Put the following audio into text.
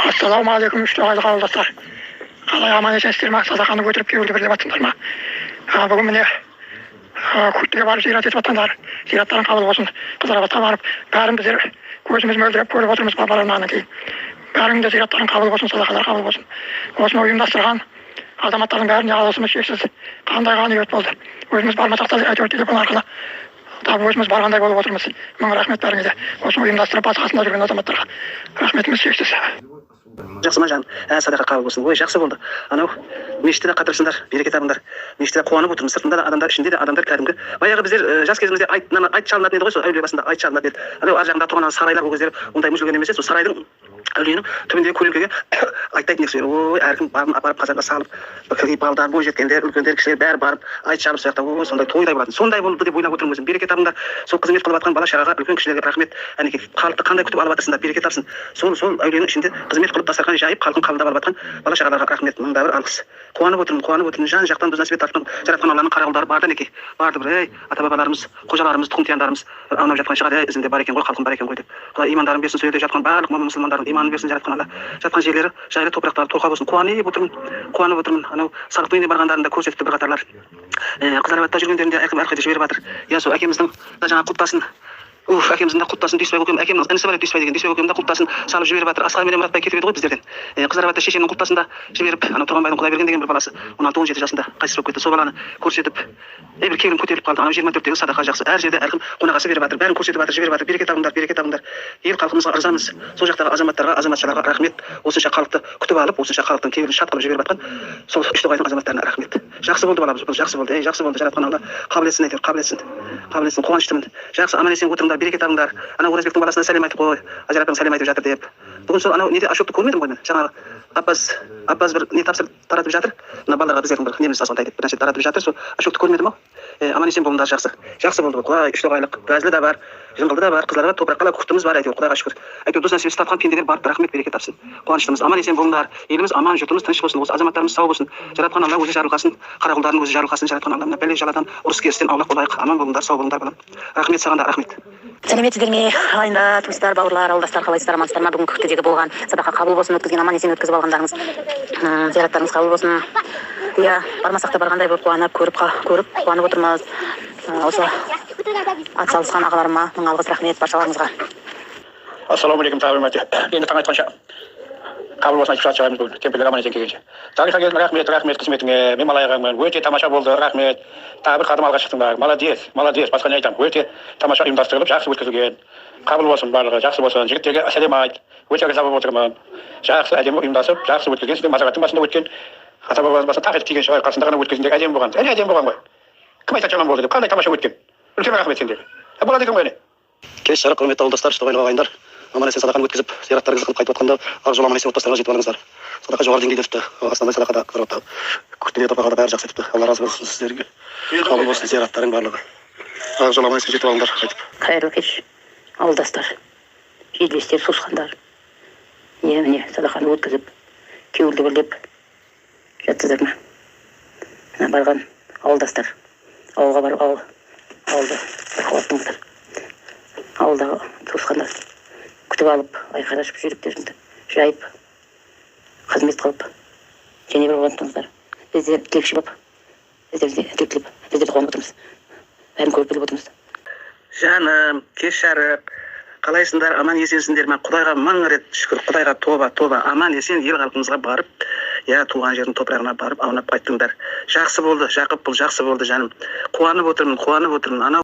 Ассалаумағалейкум, үштоғайлық ауылдастар. Қалай аман есенсіздер ма? Садақаны көтеріп кеуілді бір деп жатсыңдар ма? Бүгін міне күттіге барып зират етіп жатқандар. Зираттарын қабыл болсын. Қызыларбасқа барып, бәрін біздер көзіміз мөлдіреп көріп отырмыз балаларынан кейін. Бәрінің де зираттарын қабыл болсын, садақалар қабыл болсын. Осыны ұйымдастырған азаматтардың бәріне алғысымыз шексіз. Қандай ғанибет болды. Өзіміз бармасақ та әйтеуір телефон арқылы тап өзіміз барғандай болып отырмыз. Мың рахмет бәріңе де. Осыны ұйымдастырып басы қасында жүрген азаматтарға рахметіміз шексіз. Жақсы ма жаным, садақа қабыл болсын. Ой, жақсы болды. Анау мешітте де қатырсыңдар, береке табыңдар. Мешітте қуанып отырмыз. Сыртында да адамдар, ішінде де адамдар кәдімгі. Баяғы біздер жас кезімізде айт шалынатын еді ғой, сол әулие басында айт шалынатын еді. Анау ар жағында тұрған сарайлар ол кездері ондай мүжілген емес еді. Сол сарайдың әулиенің түбіндегі көлеңкеге айтайтын кісілер. Ой, әркім барын апарып қазанға салып, балдар, бойжеткендер, үлкендер, кішілер бәрі барып айт шалып сояқта. Ой, сондай тойдай болатын. Сондай болды деп ойлап отырмын өзім. Береке табыңдар. Сол қызмет қылып жатқан бала шағаға, үлкен кішілерге рахмет. Әнекей халықты қандай күтіп алып жатырсыңдар, береке тапсын. Сол әулиенің ішінде қызмет қылып дастархан жайып, халқын қабылдап алып жатқан бала шағаларға рахмет. Мыңда бір алғыс. Қуанып отырмын. Жан жақтан біз нәсіп етіп жаратқан Алланың қарағылдары барды әнекей. Барды бір, ей, ата-бабаларымыз, қожаларымыз, тұқым-тияндарымыз аунап жатқан шығар, ей, ізінде бар екен ғой, халқым бар екен ғой деп. Құдай имандарын берсін, сол жерде жатқан барлық мұсылмандардың иманын берсін, жаратқан Алла. Жатқан жерлері жайлы топырақтары торқа болсын. Қуанып отырмын. Анау салық үйіне барғандарында көрсетті бір қатарлар. Қызыларбатта жүргендерінде әрқайда жіберіп жатыр. Я сол әкеміздің жаңа құлпасын әкеміздің де құлпасын Дүйсебай көкем, әкемнің інісі бар еді Дүйсебай деген, Дүйсебай көкем де құлпасын салып жіберіп жатыр. Асқар менен Мұратбай кетіп еді ғой біздерден. Қызыларбатта шешемнің құлпасын да жіберіп, анау Тұрғанбайдың Құдайберген деген бір баласы 16-17 жасында қайтыс болып кетті. Сол баланы көрсетіп, бір келін көтеріліп қалды. Анау 24-тегі садақа жақсы. Әр жерде әркім қонағасы беріп жатыр, бәрін көрсетіп жатыр, жіберіп жатыр. Береке табыңдар. Ел халқымызға ырзамыз. Сол жақтағы азаматтарға, азаматшаларға рахмет. Осынша халықты күтіп алып, осынша халықтың кейбірін шат қылып жіберіп жатқан сол үштоғайдың азаматтарына рахмет. Жақсы болды баламыз, бұл жақсы болды. Жақсы болды. Жаратқан Алла қабыл етсін, әйтеуір қабыл етсін. Қуаныштымын. Жақсы, аман есен отырыңдар, береке табыңдар. Анау Оразбектің баласына сәлем айтып қой, Ажар апам сәлем айтып жатыр деп. Бүгін сол анау неде Ашокты көрмедім ғой мен. Жаңағы Аппаз бір не тапсырып таратып жатыр. Мына балаларға біздердің бір неміз асқандай деп бір нәрсе таратып жатыр. Сол Ашокты көрмедім ау. Аман есен болыңдар, жақсы. Жақсы болды ғой. Құдай үштоғайлық, Газлы да бар, Жыңғылды да бар, Қызыларбат топыраққа күштіміз бар әйтеуір, Құдайға шүкір. Әйтеуір дос нәсібесі тапқан пенделер бар, рахмет, береке тапсын. Қуаныштымыз, аман есен болыңдар. Еліміз аман, жұртымыз тыныш болсын, осы азаматтарымыз сау болсын. Жаратқан Алла өзі жарылқасын, қара құлдардың өзі жарылқасын, жаратқан Алла бәле жаладан, ұрыс керістен аулақ болайық. Аман болыңдар, сау болыңдар балам. Рахмет саған да, рахмет. Сәлеметсіздер ме, ағайындар, туыстар, бауырлар, ауылдастар, қалайсыздар, амансыздар ма? Бүгін күктедегі болған садақа қабыл болсын, өткізген аман есен өткізіп алғандарыңыз, зияратарыңыз қабыл болсын. Иә, бармасақ та барғандай болып көріп қуанып отырмыз. Осы атсалысқан ағаларыма мың алғыс, рахмет баршаларыңызға. Ассалаумағалейкум тағы өмірде. Енді таң айтқанша қабыл болсын айтып шығамыз бүгін, темпелер аман есен келгенше. Тарихқа келдің, рахмет қызметіңе, мен малайғаңмен, өте тамаша болды, рахмет. Тағы бір қадам алға шықтыңдар, молодец, басқа не айтамын, өте тамаша ұйымдастырылып, жақсы өткізілген. Қабыл болсын барлығы, жақсы болсын, жігіттерге сәлем айт, өте риза болып отырмын. Жақсы әдемі ұйымдасып, жақсы өткізген, сіздің мазараттың басында өткен, ата бабамыз басында тақ етіп тиген шығар, қасында ғана өткізгендер әдемі болған. Әдемі болған ғой. Кім айтады жаман болды деп, қандай тамаша өткен. Үлкен рахмет сендерге. Болады екен ғой әне. Кеш жарық, құрметті ауылдастар, үштоғайлық ағайындар. Аман есен садақаны өткізіп, зираттарыңызды қылып қайтып отқанда, ақ жол аман есен отбасыларыңа жетіп алыңыздар. Садақа жоғары деңгейде өтті. Астанада садақада Қызыларбатта күртіне топырақта бәрі жақсы өтті. Алла разы болсын сіздерге. Қабыл болсын зираттарың барлығы. Ақ жол аман есен жетіп алыңдар қайтып. Қайырлы кеш, ауылдастар, жерлестер, туысқандар. Міне садақаны өткізіп, кеуілді бірлеп жатсыздар ма? Барған ауылдастар, ауылға барып ауылды қуаттыңыздар. Ауылдағы туысқандар күтіп алып, айқайлашып жүректеріңді жайып, қызмет қылып, және бір қуанттыңыздар. Біздер тілекші болып, біздер де қуанып отырмыз. Бәрін көріп біліп отырмыз. Жаным, кеш жарық, қалайсыңдар, аман есенсіңдер ме? Құдайға мың рет шүкір, Құдайға тоба, аман есен ел халқымызға барып, я туған жердің топырағына барып аунап қайттыңдар. Жақсы болды, Жақып, бұл жақсы болды жаным. Қуанып отырмын. Анау